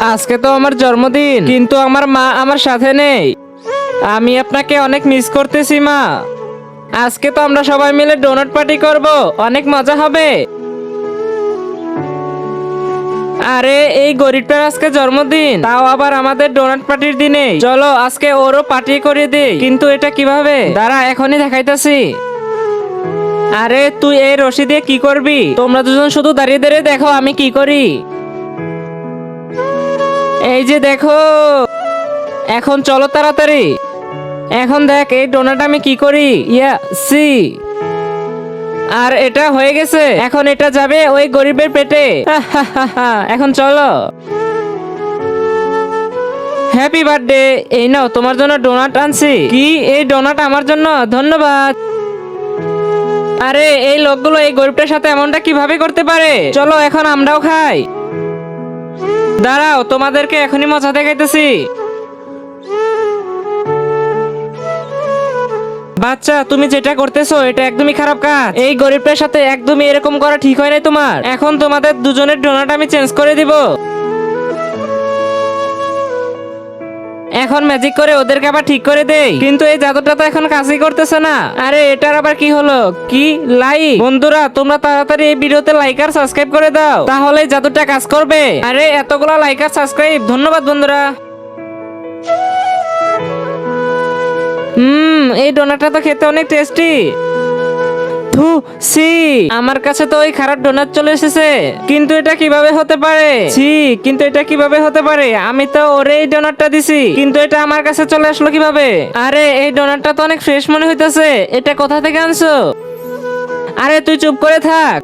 আজকে তো আমার জন্মদিন, কিন্তু আমার মা আমার সাথে নেই। আমি আপনাকে অনেক মিস করতেছি মা। আজকে তো আমরা সবাই মিলে ডোনাট পার্টি করব, অনেক মজা হবে। আরে এই গরিবটার আজকে জন্মদিন, তাও আবার আমাদের ডোনাট পার্টির দিনে। চলো আজকে ওরও পার্টি করে দিই। কিন্তু এটা কিভাবে? দাঁড়া, এখনই দেখাইতাছি। আরে তুই এই রশি দিয়ে কি করবি? তোমরা দুজন শুধু দাঁড়িয়ে দাঁড়িয়ে দেখো আমি কি করি। এই যে দেখো, এখন চলো তাড়াতাড়ি। এখন দেখ এই ডোনাট আমি কি করি। ইয়া সি। আর এটা হয়ে গেছে, এখন এটা যাবে ওই গরিবের পেটে। এখন চলো। Happy birthday. এই নাও তোমার জন্য ডোনাট আনছি। কি, এই ডোনাট আমার জন্য? ধন্যবাদ। আরে এই লোকগুলো এই গরিবটার সাথে এমনটা কিভাবে করতে পারে? চলো এখন আমরাও খাই। দাঁড়াও, তোমাদেরকে এখনই মজা দেখাইতেছি। বাচ্চা, তুমি যেটা করতেছো এটা একদমই খারাপ কাজ। এই গরিবটার সাথে একদমই এরকম করা ঠিক হয় নাই তোমার। এখন তোমাদের দুজনের ডোনাট আমি চেঞ্জ করে দিব। এখন ম্যাজিক করে ওদেরকে আবার ঠিক করে দেই। কিন্তু এই জাদুটা তো এখন কাজই করতেছে না। আরে এটার আবার কি হলো? কি লাইক? বন্ধুরা তোমরা তাড়াতাড়ি এই ভিডিওতে লাইক আর সাবস্ক্রাইব করে দাও, তাহলে এই জাদুটা কাজ করবে। আরে এতগুলা লাইক আর সাবস্ক্রাইব, ধন্যবাদ বন্ধুরা। এই ডোনাটটা তো খেতে অনেক টেস্টি। থু, সি। আমার কাছে তো ওই খারাপ ডোনাট চলে এসেছে। কিন্তু এটা কিভাবে হতে পারে? ছি, কিন্তু এটা কিভাবে হতে পারে? আমি তো ওরে এই ডোনাটটা দিছি, কিন্তু এটা আমার কাছে চলে আসলো কিভাবে? আরে এই ডোনাটটা তো অনেক ফ্রেশ মনে হইতাছে। এটা কোথা থেকে আনছো? আরে তুই চুপ করে থাক।